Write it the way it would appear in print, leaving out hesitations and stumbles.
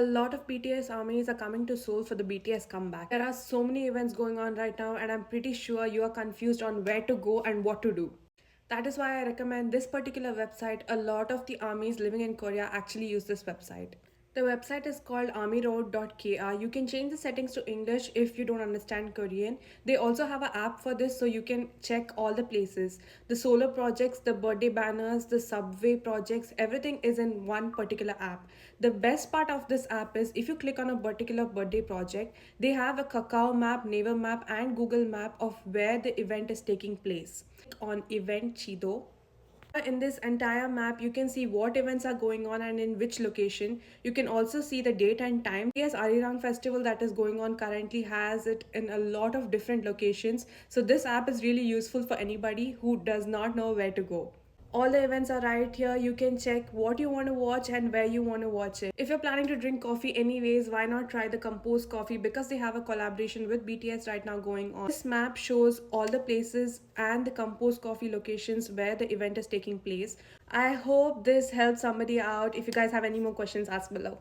A lot of BTS armies are coming to Seoul for the BTS comeback. There are so many events going on right now, and I'm pretty sure you are confused on where to go and what to do. That is why I recommend this particular website. A lot of the armies living in Korea actually use this website. The website is called armyroad.kr. You can change the settings to English if you don't understand Korean. They also have an app for this so you can check all the places. The solar projects, the birthday banners, the subway projects, everything is in one particular app. The best part of this app is if you click on a particular birthday project, they have a Kakao map, Naver map, and Google map of where the event is taking place. Click on Event Chido. In this entire map, you can see what events are going on and in which location. You can also see the date and time. Yes, Arirang festival that is going on currently has it in a lot of different locations. So this app is really useful for anybody who does not know where to go. All the events are right here. You can check what you want to watch and where you want to watch it. If you're planning to drink coffee anyways, why not try the Compose Coffee, because they have a collaboration with BTS right now going on. This map shows all the places and the Compose Coffee locations where the event is taking place. I hope this helps somebody out. If you guys have any more questions, ask below.